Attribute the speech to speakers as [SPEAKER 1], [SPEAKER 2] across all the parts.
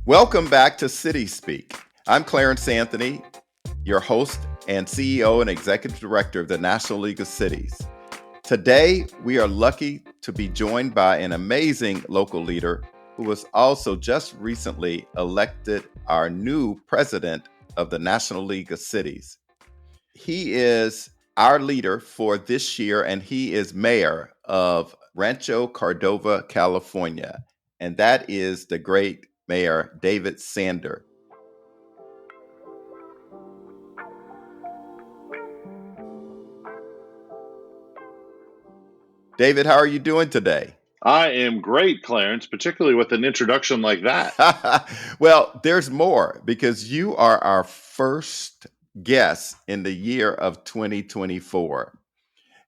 [SPEAKER 1] Welcome back to City Speak. I'm Clarence Anthony, your host and CEO and Executive Director of the National League of Cities. Today, we are lucky to be joined by an amazing local leader who was also just recently elected our new president of the National League of Cities. He is our leader for this year, and he is mayor of Rancho Cordova, California. And that is the great Mayor David Sander. David, how are you doing today?
[SPEAKER 2] I am great, Clarence, particularly with an introduction like that.
[SPEAKER 1] Well, there's more because you are our first guest in the year of 2024.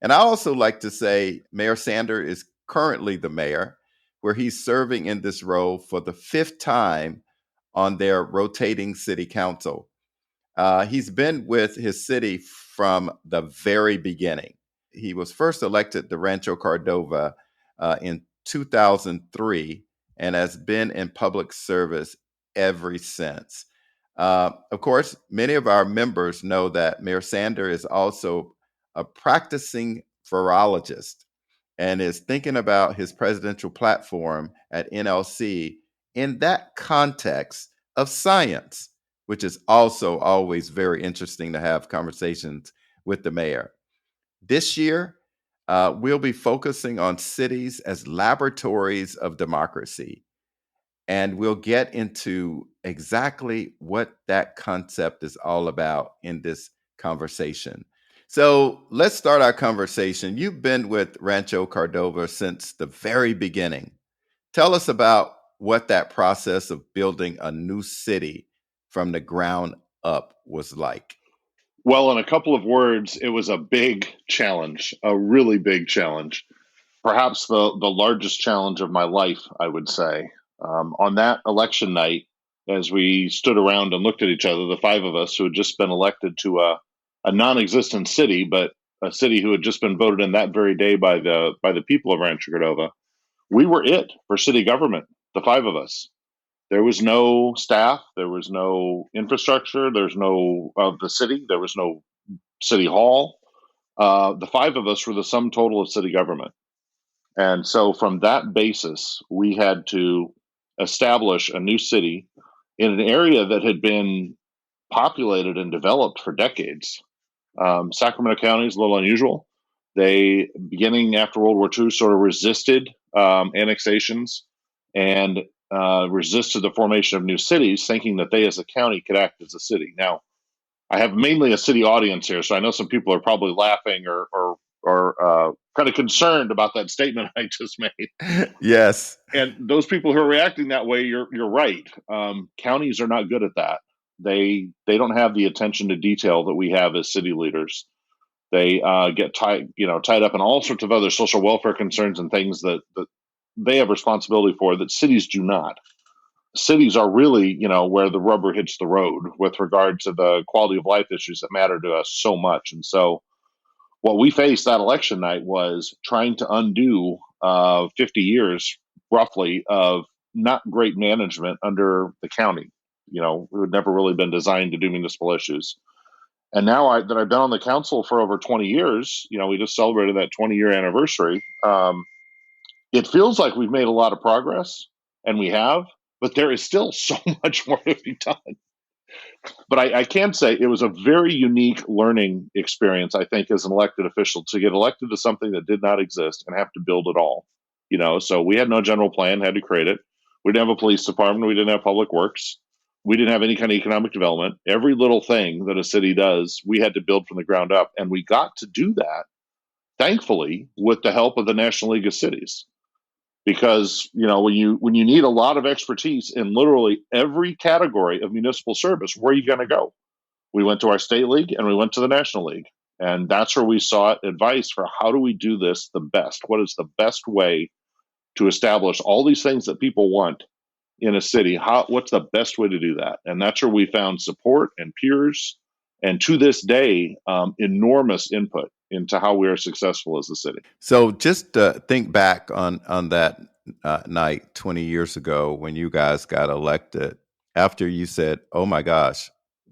[SPEAKER 1] And I also like to say Mayor Sander is currently the mayor, where he's serving in this role for the fifth time on their rotating city council. He's been with his city from the very beginning. He was first elected to Rancho Cordova in 2003 and has been in public service ever since. Of course, many of our members know that Mayor Sander is also a practicing virologist and is thinking about his presidential platform at NLC in that context of science, which is also always very interesting to have conversations with the mayor. This year, we'll be focusing on cities as laboratories of democracy. And we'll get into exactly what that concept is all about in this conversation. So let's start our conversation. You've been with Rancho Cordova since the very beginning. Tell us about what that process of building a new city from the ground up was like.
[SPEAKER 2] Well, in a couple of words, it was a big challenge, a really big challenge. Perhaps the largest challenge of my life, I would say. On that election night, as we stood around and looked at each other, the five of us who had just been elected to a non-existent city, but a city who had just been voted in that very day by the people of Rancho Cordova, we were it for city government, the five of us. There was no staff, there was no infrastructure, there's no of the city, there was no city hall. The five of us were the sum total of city government. And so, from that basis, we had to establish a new city in an area that had been populated and developed for decades. Sacramento County is a little unusual. They, beginning after World War II, sort of resisted annexations and resisted the formation of new cities, thinking that they, as a county, could act as a city. Now, I have mainly a city audience here, so I know some people are probably laughing or kind of concerned about that statement I just made.
[SPEAKER 1] Yes.
[SPEAKER 2] And those people who are reacting that way, you're right. Counties are not good at that. They don't have the attention to detail that we have as city leaders. They get tied up in all sorts of other social welfare concerns and things that they have responsibility for that cities do not. Cities are really, where the rubber hits the road with regard to the quality of life issues that matter to us so much. And so what we faced that election night was trying to undo 50 years, roughly, of not great management under the county. It had never really been designed to do municipal issues. And now that I've been on the council for over 20 years, we just celebrated that 20-year anniversary. It feels like we've made a lot of progress, and we have, but there is still so much more to be done. But I can say it was a very unique learning experience, I think, as an elected official to get elected to something that did not exist and have to build it all. So we had no general plan, had to create it. We didn't have a police department. We didn't have public works. We didn't have any kind of economic development. Every little thing that a city does, we had to build from the ground up. And we got to do that, thankfully, with the help of the National League of Cities. Because when you need a lot of expertise in literally every category of municipal service, where are you going to go? We went to our state league and we went to the National League, and that's where we sought advice for how do we do this the best? What is the best way to establish all these things that people want in a city? What's the best way to do that? And that's where we found support and peers, and to this day, enormous input into how we are successful as a city.
[SPEAKER 1] So just think back on that night 20 years ago when you guys got elected after you said, "Oh my gosh,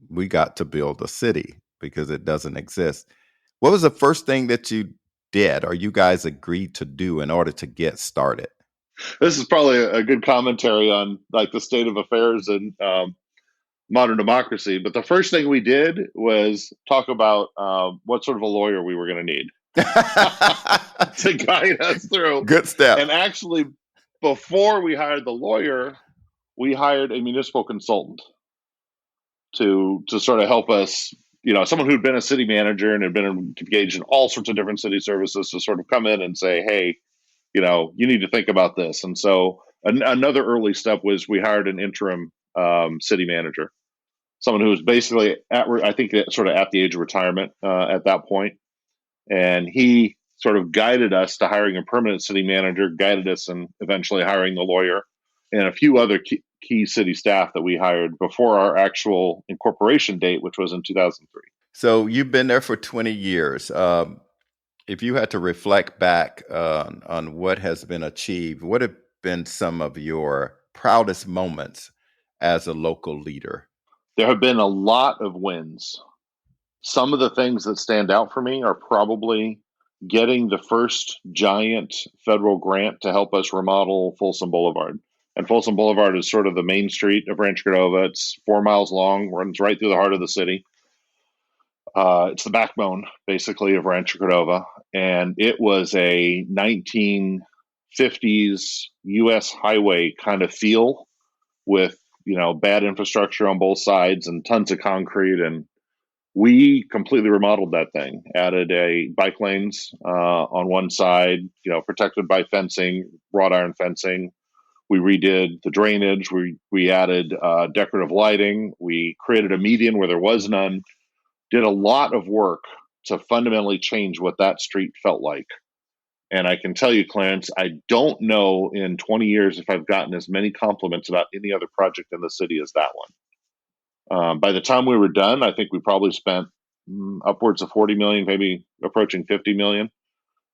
[SPEAKER 1] we got to build a city because it doesn't exist." What was the first thing that you did or you guys agreed to do in order to get started?
[SPEAKER 2] This is probably a good commentary on like the state of affairs in modern democracy. But the first thing we did was talk about what sort of a lawyer we were going to need to guide us through.
[SPEAKER 1] Good step.
[SPEAKER 2] And actually, before we hired the lawyer, we hired a municipal consultant to sort of help us. Someone who'd been a city manager and had been engaged in all sorts of different city services to sort of come in and say, "Hey, you need to think about this." And so another early step was we hired an interim city manager, someone who was basically I think sort of at the age of retirement at that point, and he sort of guided us to hiring a permanent city manager, guided us in eventually hiring the lawyer and a few other key city staff that we hired before our actual incorporation date, which was in 2003.
[SPEAKER 1] So you've been there for 20 years. If you had to reflect back on what has been achieved, what have been some of your proudest moments as a local leader?
[SPEAKER 2] There have been a lot of wins. Some of the things that stand out for me are probably getting the first giant federal grant to help us remodel Folsom Boulevard. And Folsom Boulevard is sort of the main street of Rancho Cordova. It's 4 miles long, runs right through the heart of the city. It's the backbone, basically, of Rancho Cordova. And it was a 1950s U.S. highway kind of feel with, bad infrastructure on both sides and tons of concrete. And we completely remodeled that thing, added a bike lanes on one side, protected by fencing, wrought iron fencing. We redid the drainage. We added decorative lighting. We created a median where there was none. Did a lot of work to fundamentally change what that street felt like. And I can tell you, Clarence, I don't know in 20 years if I've gotten as many compliments about any other project in the city as that one. By the time we were done, I think we probably spent upwards of 40 million, maybe approaching 50 million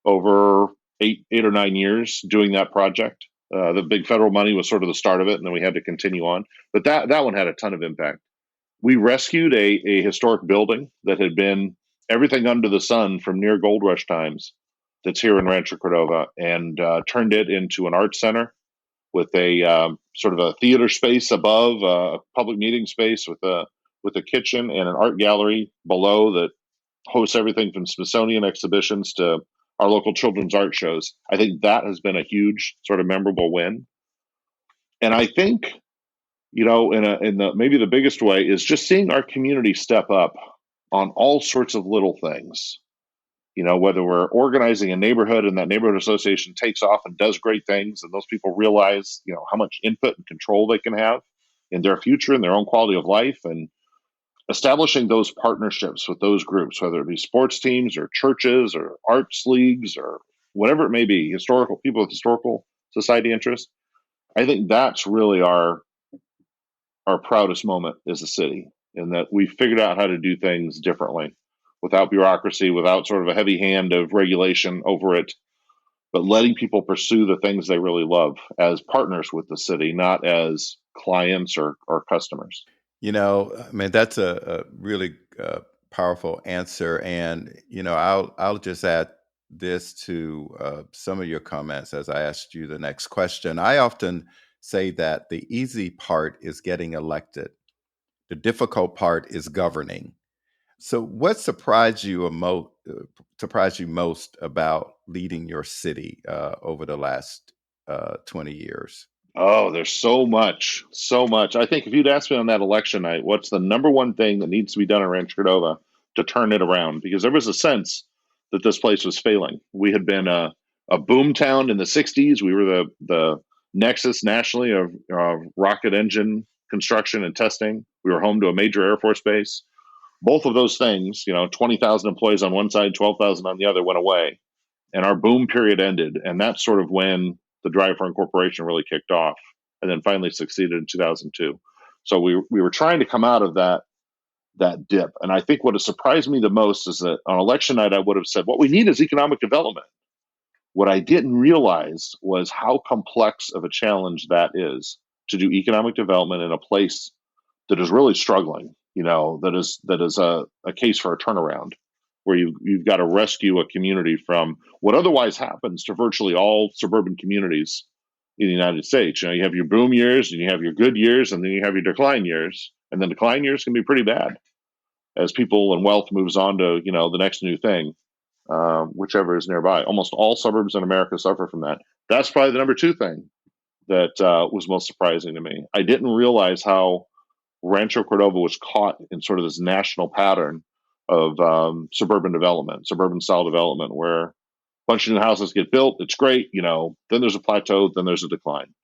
[SPEAKER 2] over eight or 9 years doing that project. The big federal money was sort of the start of it, and then we had to continue on. But that one had a ton of impact. We rescued a historic building that had been everything under the sun from near gold rush times that's here in Rancho Cordova, and turned it into an art center with a sort of a theater space above, a public meeting space with a kitchen and an art gallery below that hosts everything from Smithsonian exhibitions to our local children's art shows. I think that has been a huge sort of memorable win. And I think, in the maybe the biggest way is just seeing our community step up on all sorts of little things. Whether we're organizing a neighborhood and that neighborhood association takes off and does great things, and those people realize, how much input and control they can have in their future and their own quality of life, and establishing those partnerships with those groups, whether it be sports teams or churches or arts leagues or whatever it may be, historical people with historical society interests. I think that's really our proudest moment as a city, in that we figured out how to do things differently without bureaucracy, without sort of a heavy hand of regulation over it, but letting people pursue the things they really love as partners with the city, not as clients or customers.
[SPEAKER 1] I mean, that's a really powerful answer. And, I'll just add this to some of your comments as I asked you the next question. I often say that the easy part is getting elected. The difficult part is governing. So, what surprised you most about leading your city over the last 20 years?
[SPEAKER 2] Oh, there's so much, so much. I think if you'd asked me on that election night, what's the number one thing that needs to be done in Rancho Cordova to turn it around? Because there was a sense that this place was failing. We had been a boom town in the 60s. We were the nexus nationally of rocket engine construction and testing. We were home to a major Air Force base. Both of those things, 20,000 employees on one side, 12,000 on the other, went away. And our boom period ended. And that's sort of when the drive for incorporation really kicked off, and then finally succeeded in 2002. So we were trying to come out of that dip. And I think what has surprised me the most is that on election night, I would have said, what we need is economic development. What I didn't realize was how complex of a challenge that is to do economic development in a place that is really struggling. That is a case for a turnaround, where you've got to rescue a community from what otherwise happens to virtually all suburban communities in the United States. You have your boom years, and you have your good years, and then you have your decline years, and then decline years can be pretty bad as people and wealth moves on to the next new thing, whichever is nearby. Almost all suburbs in America suffer from that. That's probably the number two thing that was most surprising to me. I didn't realize how Rancho Cordova was caught in sort of this national pattern of suburban development, suburban style development, where a bunch of new houses get built. It's great, then there's a plateau, then there's a decline.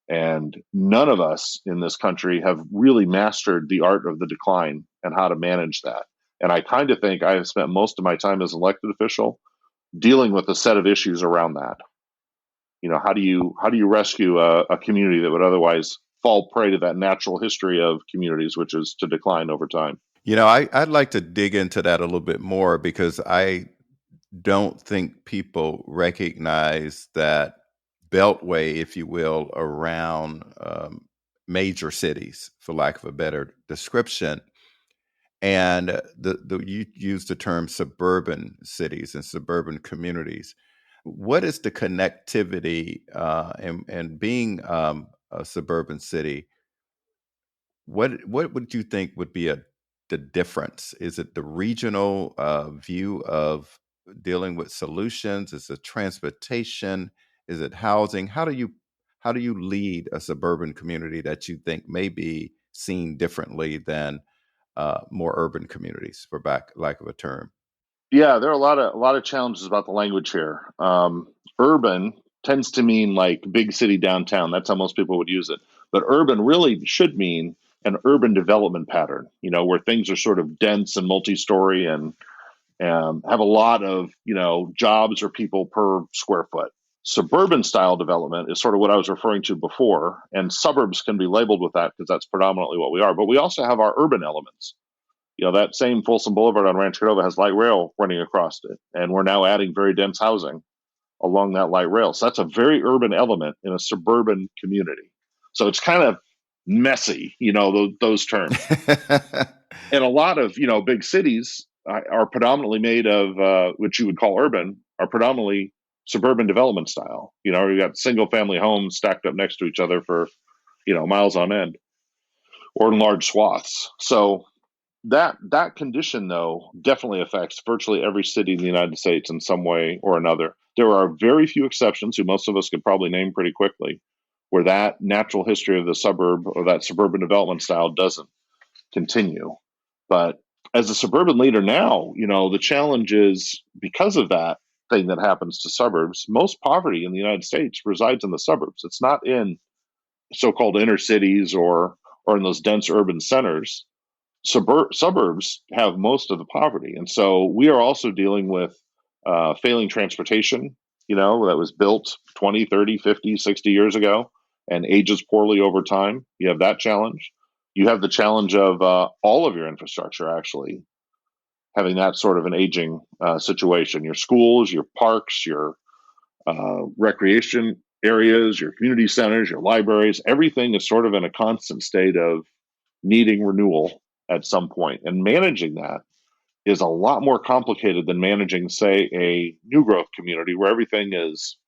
[SPEAKER 2] And none of us in this country have really mastered the art of the decline and how to manage that. And I kind of think I have spent most of my time as an elected official dealing with a set of issues around that. How do you rescue a community that would otherwise fall prey to that natural history of communities, which is to decline over time?
[SPEAKER 1] I'd like to dig into that a little bit more because I don't think people recognize that beltway, if you will, around major cities, for lack of a better description. And you use the term suburban cities and suburban communities. What is the connectivity and being a suburban city? What would you think would be the difference? Is it the regional view of dealing with solutions? Is it transportation? Is it housing? How do you lead a suburban community that you think may be seen differently than more urban communities, for lack of a term?
[SPEAKER 2] Yeah, there are a lot of challenges about the language here. Urban tends to mean like big city downtown. That's how most people would use it. But urban really should mean an urban development pattern. Where things are sort of dense and multi-story, and have a lot of jobs or people per square foot. Suburban style development is sort of what I was referring to before, and suburbs can be labeled with that because that's predominantly what we are. But we also have our urban elements. That same Folsom Boulevard on Rancho Cordova has light rail running across it, and we're now adding very dense housing along that light rail. So that's a very urban element in a suburban community. So it's kind of messy, those terms. And a lot of big cities are predominantly made of which you would call urban, are predominantly suburban development style. You got single family homes stacked up next to each other for miles on end, or in large swaths. So that condition, though, definitely affects virtually every city in the United States in some way or another. There are very few exceptions, who most of us could probably name pretty quickly, where that natural history of the suburb or that suburban development style doesn't continue. But as a suburban leader now, the challenge is, because of that thing that happens to suburbs, most poverty in the United States resides in the suburbs. It's not in so-called inner cities or in those dense urban centers. Suburbs have most of the poverty. And so we are also dealing with failing transportation, that was built 20, 30, 50, 60 years ago and ages poorly over time. You have that challenge. You have the challenge of all of your infrastructure actually having that sort of an aging situation. Your schools, your parks, your recreation areas, your community centers, your libraries, everything is sort of in a constant state of needing renewal at some point. And managing that is a lot more complicated than managing, say, a new growth community where everything is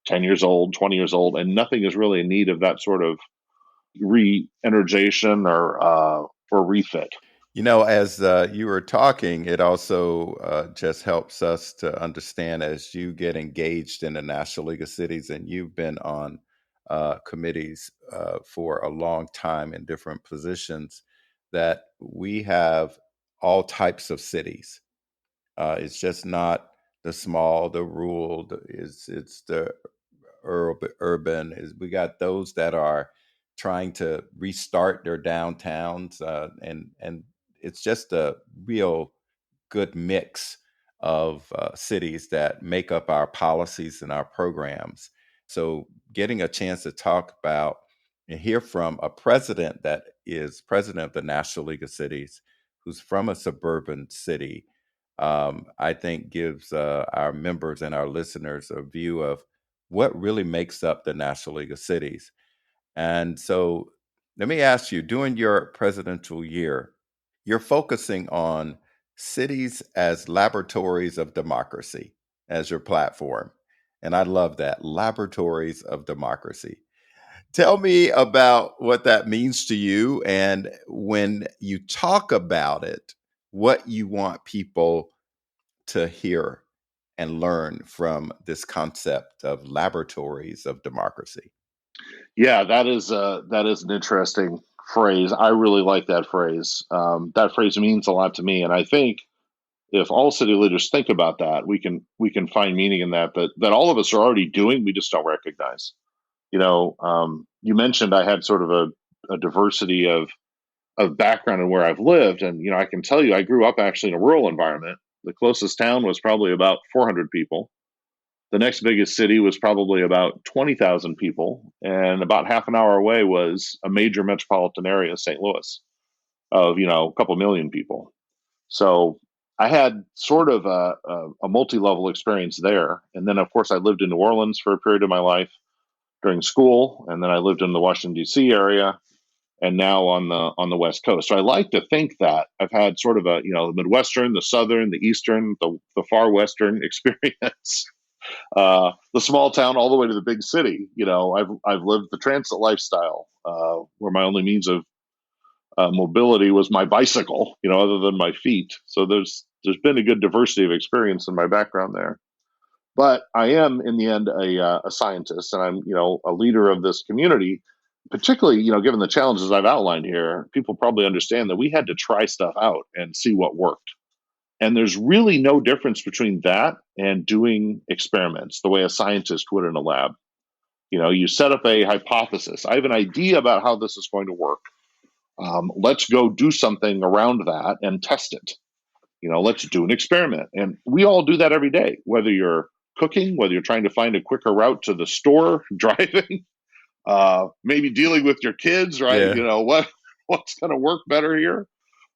[SPEAKER 2] 10 years old, 20 years old, and nothing is really in need of that sort of re-energization or refit.
[SPEAKER 1] As you were talking, it also just helps us to understand, as you get engaged in the National League of Cities, and you've been on committees for a long time in different positions, that we have all types of cities. It's just not the small, the rural. It's the urban. We got those that are trying to restart their downtowns, and it's just a real good mix of cities that make up our policies and our programs. So, getting a chance to talk about and hear from a president that is president of the National League of Cities, who's from a suburban city, I think gives our members and our listeners a view of what really makes up the National League of Cities. And so let me ask you, during your presidential year, you're focusing on cities as laboratories of democracy as your platform. And I love that, laboratories of democracy. Tell me about what that means to you. And when you talk about it, what you want people to hear and learn from this concept of laboratories of democracy.
[SPEAKER 2] Yeah, that is an interesting phrase. I really like that phrase. That phrase means a lot to me, and I think if all city leaders think about that, we can find meaning in that that all of us are already doing. We just don't recognize. You mentioned I had sort of a diversity of background and where I've lived, and I can tell you I grew up actually in a rural environment. The closest town was probably about 400 people. The next biggest city was probably about 20,000 people, and about half an hour away was a major metropolitan area, St. Louis, of a couple million people. So I had sort of a multi-level experience there, and then of course I lived in New Orleans for a period of my life during school, and then I lived in the Washington D.C. area, and now on the West Coast. So I like to think that I've had sort of a the Midwestern, the Southern, the Eastern, the far Western experience. The small town all the way to the big city. I've lived the transit lifestyle, where my only means of mobility was my bicycle, other than my feet. So there's been a good diversity of experience in my background there. But I am, in the end, a scientist, and I'm a leader of this community. Particularly, given the challenges I've outlined here, people probably understand that we had to try stuff out and see what worked. And there's really no difference between that and doing experiments the way a scientist would in a lab. You set up a hypothesis. I have an idea about how this is going to work. Let's go do something around that and test it. Let's do an experiment. And we all do that every day, whether you're cooking, whether you're trying to find a quicker route to the store, driving, maybe dealing with your kids, right?
[SPEAKER 1] Yeah.
[SPEAKER 2] What's going to work better here?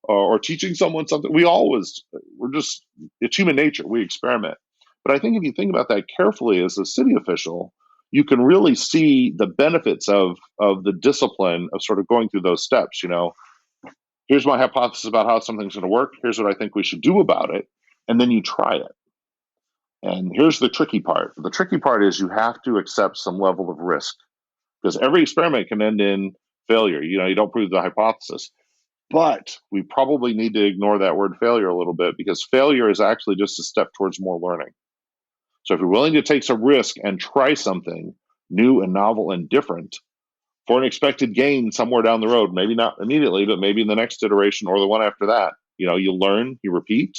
[SPEAKER 2] Or teaching someone something. We're just, it's human nature. We experiment. But I think if you think about that carefully as a city official, you can really see the benefits of the discipline of sort of going through those steps. Here's my hypothesis about how something's going to work. Here's what I think we should do about it. And then you try it. And here's the tricky part. The tricky part is you have to accept some level of risk, because every experiment can end in failure. You don't prove the hypothesis. But we probably need to ignore that word failure a little bit, because failure is actually just a step towards more learning. So if you're willing to take some risk and try something new and novel and different for an expected gain somewhere down the road, maybe not immediately, but maybe in the next iteration or the one after that, you learn, you repeat.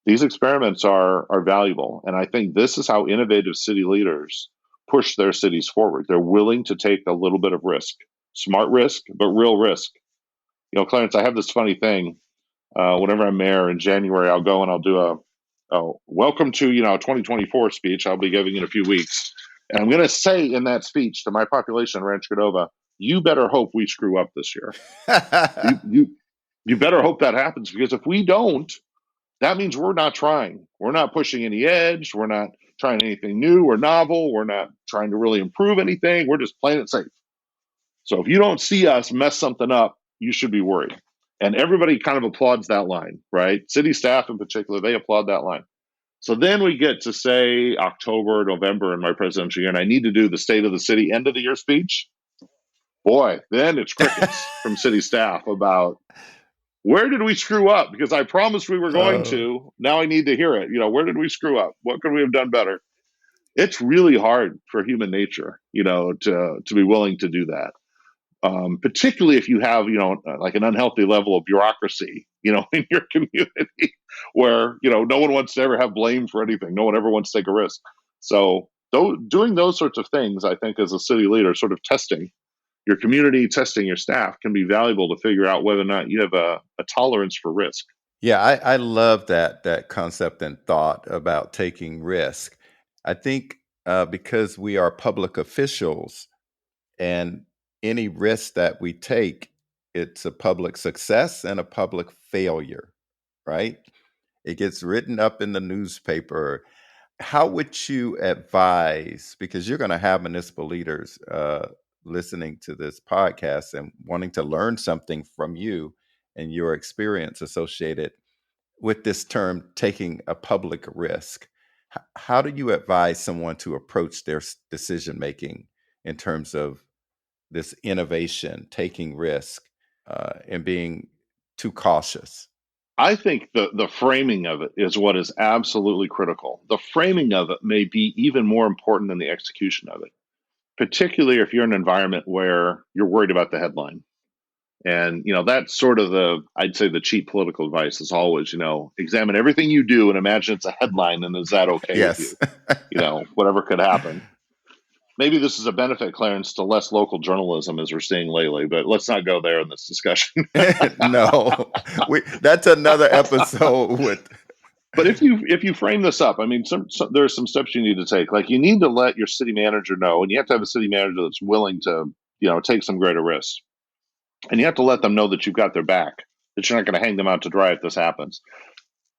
[SPEAKER 2] These experiments are valuable. And I think this is how innovative city leaders push their cities forward. They're willing to take a little bit of risk, smart risk, but real risk. Clarence, I have this funny thing. Whenever I'm mayor in January, I'll go and I'll do a welcome to 2024 speech I'll be giving in a few weeks, and I'm going to say in that speech to my population in Rancho Cordova, you better hope we screw up this year. You better hope that happens, because if we don't, that means we're not trying. We're not pushing any edge. We're not trying anything new or novel. We're not trying to really improve anything. We're just playing it safe. So if you don't see us mess something up, you should be worried. And everybody kind of applauds that line, right? City staff in particular, they applaud that line. So then we get to, say, October, November in my presidential year, and I need to do the State of the City end of the year speech. Boy, then it's crickets from city staff about, where did we screw up? Because I promised we were going
[SPEAKER 1] Oh,
[SPEAKER 2] to. Now I need to hear it. Where did we screw up? What could we have done better? It's really hard for human nature, to be willing to do that. Particularly if you have, like an unhealthy level of bureaucracy, in your community, where no one wants to ever have blame for anything. No one ever wants to take a risk. So, doing those sorts of things, I think, as a city leader, sort of testing your community, testing your staff, can be valuable to figure out whether or not you have a tolerance for risk.
[SPEAKER 1] yeah, I love that concept and thought about taking risk. I think because we are public officials, and any risk that we take, it's a public success and a public failure, right? It gets written up in the newspaper. How would you advise, because you're going to have municipal leaders listening to this podcast and wanting to learn something from you and your experience associated with this term, taking a public risk. How do you advise someone to approach their decision making in terms of this innovation, taking risk, and being too cautious?
[SPEAKER 2] I think the framing of it is what is absolutely critical. The framing of it may be even more important than the execution of it, particularly if you're in an environment where you're worried about the headline. And that's sort of I'd say the cheap political advice is always, examine everything you do and imagine it's a headline, and is that okay with
[SPEAKER 1] Yes.
[SPEAKER 2] you? Whatever could happen. Maybe this is a benefit, Clarence, to less local journalism as we're seeing lately, but let's not go there in this discussion.
[SPEAKER 1] No, that's another episode with.
[SPEAKER 2] But if you frame this up, I mean, there are some steps you need to take. Like, you need to let your city manager know, and you have to have a city manager that's willing to, take some greater risks. And you have to let them know that you've got their back, that you're not going to hang them out to dry if this happens.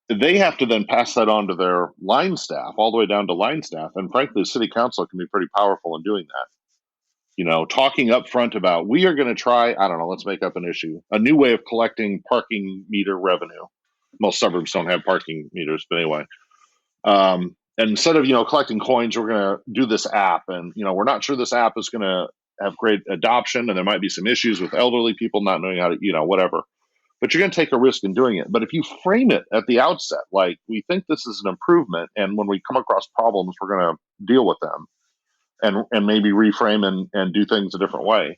[SPEAKER 2] They have to then pass that on to their line staff, all the way down to line staff. And frankly, the city council can be pretty powerful in doing that. Talking up front about, we are going to try, I don't know, let's make up an issue, a new way of collecting parking meter revenue. Most suburbs don't have parking meters, but anyway. And instead of, collecting coins, we're going to do this app. And, we're not sure this app is going to have great adoption, and there might be some issues with elderly people not knowing how to, whatever. But you're going to take a risk in doing it. But if you frame it at the outset, like, we think this is an improvement, and when we come across problems, we're going to deal with them, and maybe reframe and do things a different way.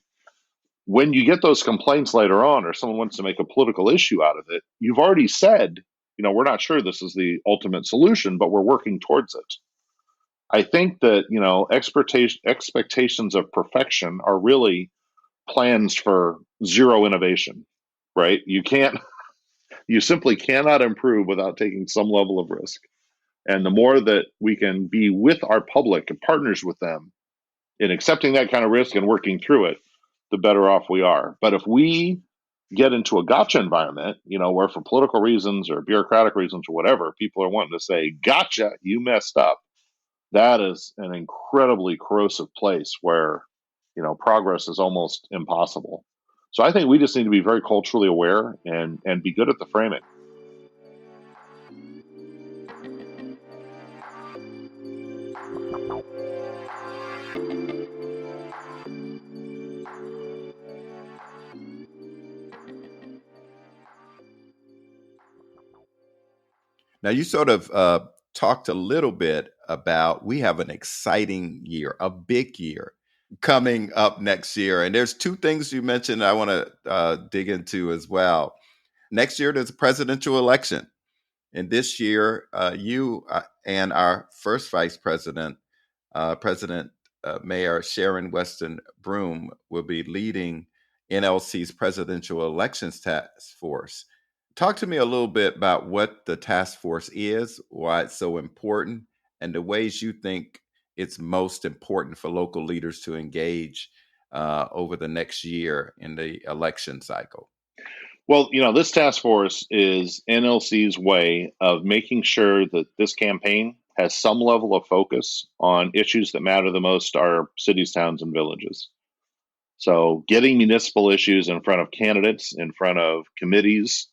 [SPEAKER 2] When you get those complaints later on, or someone wants to make a political issue out of it, you've already said, we're not sure this is the ultimate solution, but we're working towards it. I think that, expectations of perfection are really plans for zero innovation, right? You simply cannot improve without taking some level of risk. And the more that we can be with our public and partners with them in accepting that kind of risk and working through it, the better off we are. But if we get into a gotcha environment, where for political reasons or bureaucratic reasons or whatever, people are wanting to say, gotcha, you messed up, that is an incredibly corrosive place where, progress is almost impossible. So I think we just need to be very culturally aware and be good at the framing.
[SPEAKER 1] Now, you sort of talked a little bit about, we have an exciting year, a big year coming up next year. And there's two things you mentioned I want to dig into as well. Next year, there's a presidential election. And this year, you and our first vice president, President Mayor Sharon Weston Broome, will be leading NLC's presidential elections task force. Talk to me a little bit about what the task force is, why it's so important, and the ways you think it's most important for local leaders to engage over the next year in the election cycle.
[SPEAKER 2] Well, this task force is NLC's way of making sure that this campaign has some level of focus on issues that matter the most to our cities, towns, and villages. So getting municipal issues in front of candidates, in front of committees,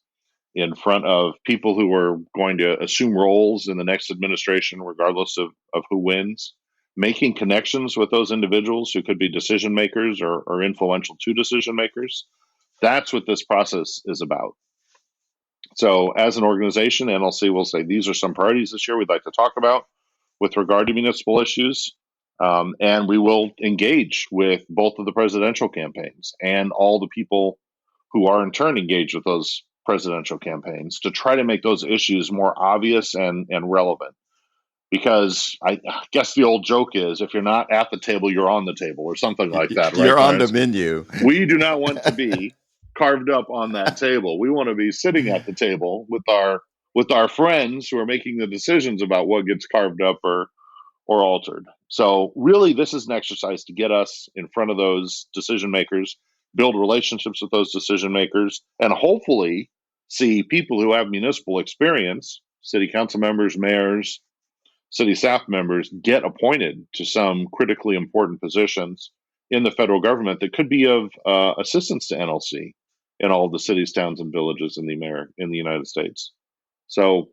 [SPEAKER 2] in front of people who are going to assume roles in the next administration, regardless of who wins, making connections with those individuals who could be decision makers or influential to decision makers. That's what this process is about. So as an organization, NLC will say, these are some priorities this year we'd like to talk about with regard to municipal issues. And we will engage with both of the presidential campaigns and all the people who are in turn engaged with those presidential campaigns to try to make those issues more obvious and relevant. Because I guess the old joke is, if you're not at the table, you're on the table, or something like that, right?
[SPEAKER 1] You're on
[SPEAKER 2] Clarence?
[SPEAKER 1] the menu.
[SPEAKER 2] We do not want to be carved up on that table. We want to be sitting at the table with our friends who are making the decisions about what gets carved up or altered. So really, this is an exercise to get us in front of those decision makers, build relationships with those decision makers, and hopefully see people who have municipal experience, city council members, mayors, city staff members, get appointed to some critically important positions in the federal government that could be of assistance to NLC in all the cities, towns, and villages in the United States. So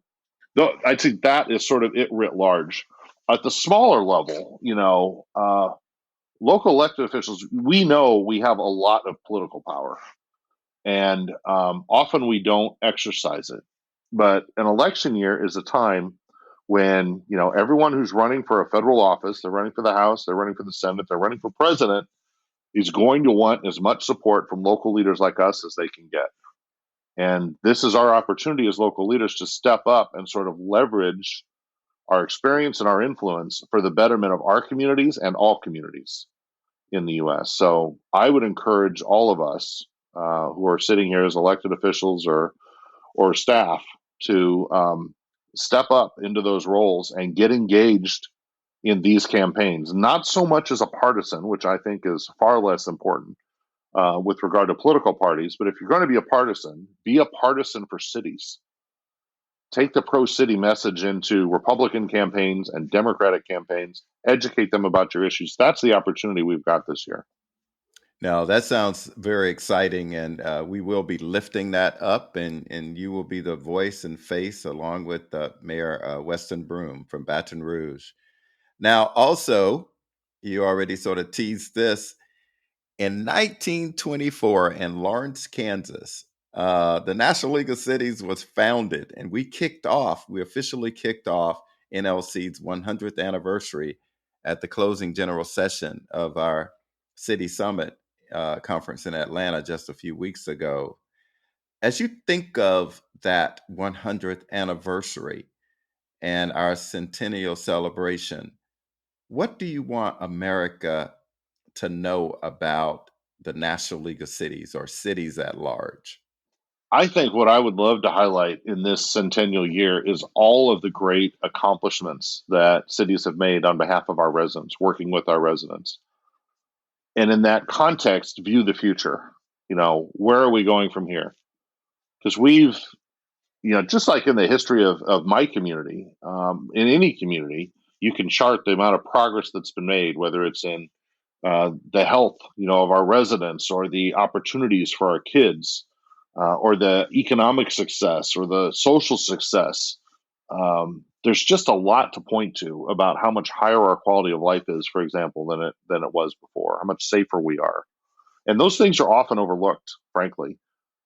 [SPEAKER 2] I'd say that is sort of it writ large. At the smaller level, local elected officials, we know we have a lot of political power, and often we don't exercise it. But an election year is a time when everyone who's running for a federal office, they're running for the House, they're running for the Senate, they're running for president, is going to want as much support from local leaders like us as they can get. And this is our opportunity as local leaders to step up and sort of leverage our experience and our influence for the betterment of our communities and all communities in the U.S. So I would encourage all of us who are sitting here as elected officials or staff to step up into those roles and get engaged in these campaigns, not so much as a partisan, which I think is far less important with regard to political parties, but if you're going to be a partisan for cities. Take the pro city message into Republican campaigns and Democratic campaigns, educate them about your issues. That's the opportunity we've got this year.
[SPEAKER 1] Now, that sounds very exciting, and we will be lifting that up, and you will be the voice and face along with Mayor Weston Broom from Baton Rouge. Now, also, you already sort of teased this. In 1924 in Lawrence, Kansas, the National League of Cities was founded, and we officially kicked off NLC's 100th anniversary at the closing general session of our city summit conference in Atlanta just a few weeks ago. As you think of that 100th anniversary and our centennial celebration, what do you want America to know about the National League of Cities or cities at large?
[SPEAKER 2] I think what I would love to highlight in this centennial year is all of the great accomplishments that cities have made on behalf of our residents, working with our residents. And in that context, view the future. Where are we going from here? Because just like in the history of my community, in any community, you can chart the amount of progress that's been made, whether it's in the health, of our residents, or the opportunities for our kids, or the economic success, or the social success. There's just a lot to point to about how much higher our quality of life is, for example, than it was before. How much safer we are, and those things are often overlooked, frankly.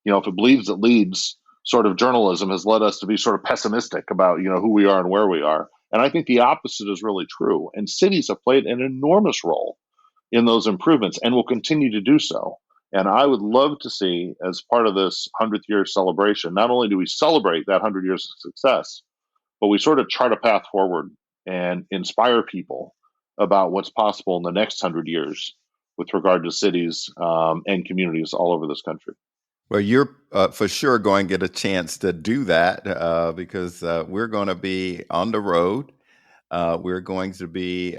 [SPEAKER 2] If it bleeds, it leads. Sort of journalism has led us to be sort of pessimistic about who we are and where we are, and I think the opposite is really true. And cities have played an enormous role in those improvements and will continue to do so. And I would love to see, as part of this 100th year celebration, not only do we celebrate that 100 years of success, but we sort of chart a path forward and inspire people about what's possible in the next 100 years with regard to cities and communities all over this country.
[SPEAKER 1] Well, you're for sure going to get a chance to do that because we're going to be on the road. We're going to be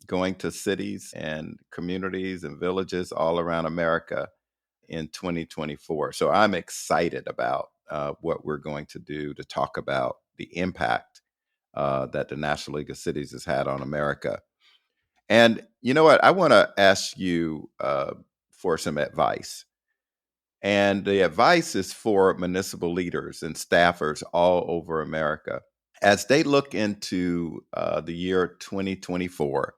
[SPEAKER 1] going to cities and communities and villages all around America in 2024. So I'm excited about what we're going to do to talk about the impact that the National League of Cities has had on America. And you know what? I want to ask you for some advice. And the advice is for municipal leaders and staffers all over America. As they look into the year 2024,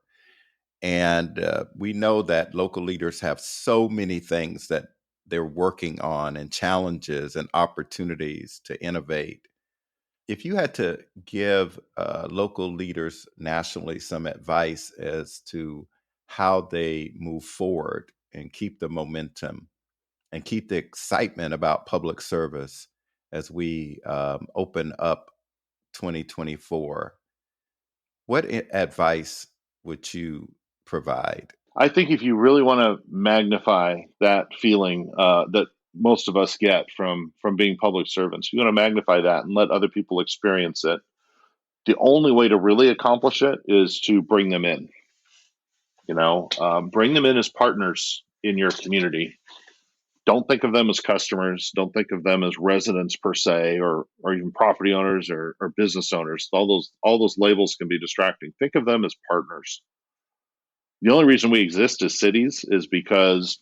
[SPEAKER 1] and we know that local leaders have so many things that they're working on and challenges and opportunities to innovate. If you had to give local leaders nationally some advice as to how they move forward and keep the momentum and keep the excitement about public service as we open up 2024, what advice would you provide?
[SPEAKER 2] I think if you really want to magnify that feeling that most of us get from being public servants, you want to magnify that and let other people experience it. The only way to really accomplish it is to bring them in. Bring them in as partners in your community. Don't think of them as customers. Don't think of them as residents per se, or even property owners or business owners. All those labels can be distracting. Think of them as partners. The only reason we exist as cities is because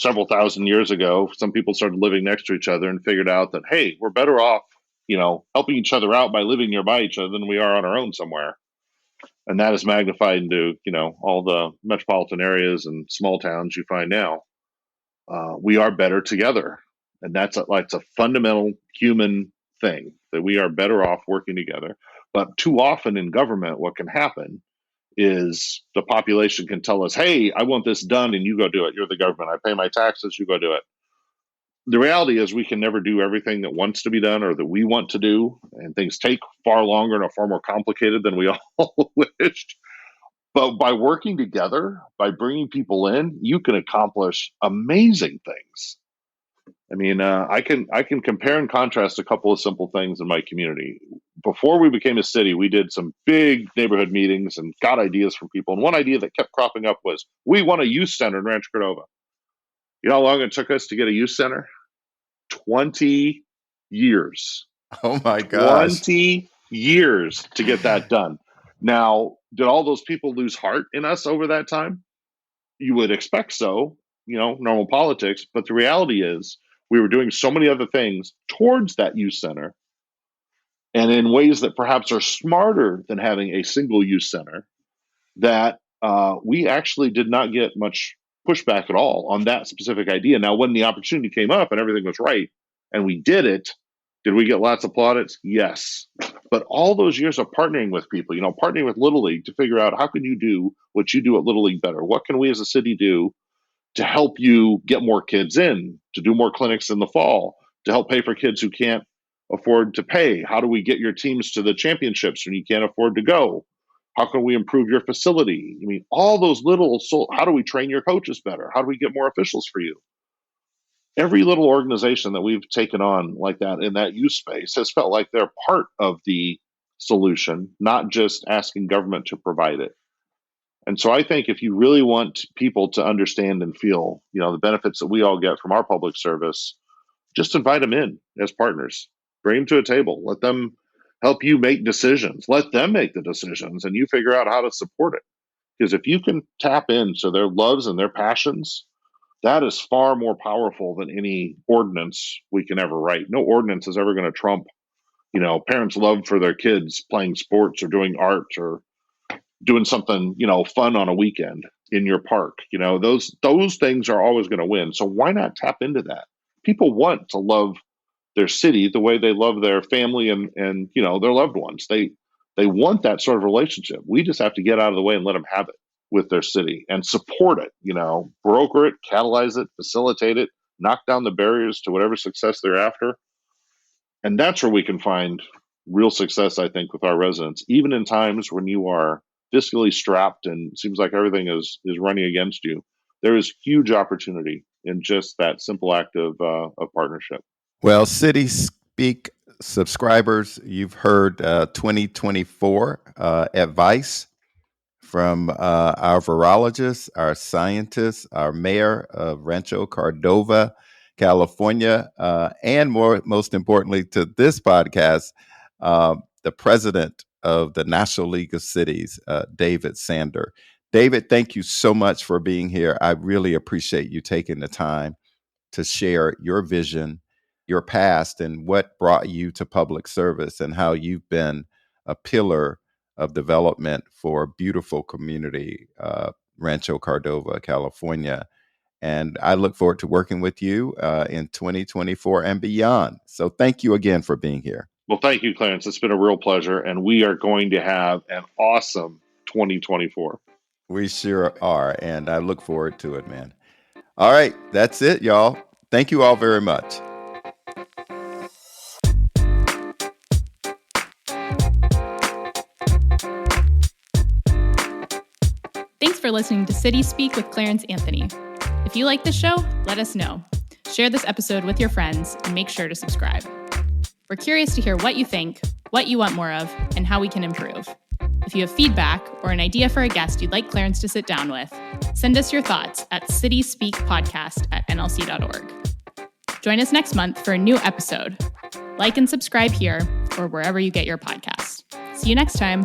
[SPEAKER 2] several thousand years ago, some people started living next to each other and figured out that, hey, we're better off, helping each other out by living nearby each other than we are on our own somewhere. And that is magnified into, all the metropolitan areas and small towns you find now. We are better together. And that's a fundamental human thing, that we are better off working together. But too often in government, what can happen is the population can tell us, hey, I want this done, and you go do it. You're the government. I pay my taxes, you go do it. The reality is we can never do everything that wants to be done or that we want to do, and things take far longer and are far more complicated than we all wished. But by working together, by bringing people in, you can accomplish amazing things. I mean, I can compare and contrast a couple of simple things in my community. Before we became a city, we did some big neighborhood meetings and got ideas from people. And one idea that kept cropping up was, we want a youth center in Rancho Cordova. You know how long it took us to get a youth center? 20 years.
[SPEAKER 1] Oh my gosh.
[SPEAKER 2] 20 years to get that done. Now, did all those people lose heart in us over that time? You would expect so, normal politics. But the reality is, we were doing so many other things towards that youth center, and in ways that perhaps are smarter than having a single youth center, that we actually did not get much pushback at all on that specific idea. Now, when the opportunity came up and everything was right, and we did it, did we get lots of plaudits? Yes. But all those years of partnering with people, partnering with Little League to figure out, how can you do what you do at Little League better? What can we as a city do to help you get more kids in, to do more clinics in the fall, to help pay for kids who can't afford to pay? How do we get your teams to the championships when you can't afford to go? How can we improve your facility? I mean, all those how do we train your coaches better? How do we get more officials for you? Every little organization that we've taken on like that in that youth space has felt like they're part of the solution, not just asking government to provide it. And so I think if you really want people to understand and feel, the benefits that we all get from our public service, just invite them in as partners. Bring them to a table. Let them help you make decisions. Let them make the decisions, and you figure out how to support it. Because if you can tap into their loves and their passions, that is far more powerful than any ordinance we can ever write. No ordinance is ever going to trump, parents' love for their kids playing sports or doing art or doing something, fun on a weekend in your park. Those things are always going to win. So why not tap into that? People want to love their city the way they love their family and their loved ones. They want that sort of relationship. We just have to get out of the way and let them have it with their city and support it, broker it, catalyze it, facilitate it, knock down the barriers to whatever success they're after. And that's where we can find real success, I think, with our residents, even in times when you are fiscally strapped and it seems like everything is running against you. There is huge opportunity in just that simple act of partnership.
[SPEAKER 1] Well, City Speak subscribers, you've heard 2024 advice from our virologists, our scientists, our mayor of Rancho Cordova, California, and most importantly to this podcast, the president of the National League of Cities, David Sander. David, thank you so much for being here. I really appreciate you taking the time to share your vision, your past, and what brought you to public service and how you've been a pillar of development for a beautiful community, Rancho Cordova, California. And I look forward to working with you in 2024 and beyond. So thank you again for being here.
[SPEAKER 2] Well, thank you, Clarence. It's been a real pleasure. And we are going to have an awesome 2024.
[SPEAKER 1] We sure are. And I look forward to it, man. All right. That's it, y'all. Thank you all very much.
[SPEAKER 3] Thanks for listening to City Speak with Clarence Anthony. If you like this show, let us know. Share this episode with your friends and make sure to subscribe. We're curious to hear what you think, what you want more of, and how we can improve. If you have feedback or an idea for a guest you'd like Clarence to sit down with, send us your thoughts at cityspeakpodcast@nlc.org. Join us next month for a new episode. Like and subscribe here or wherever you get your podcasts. See you next time.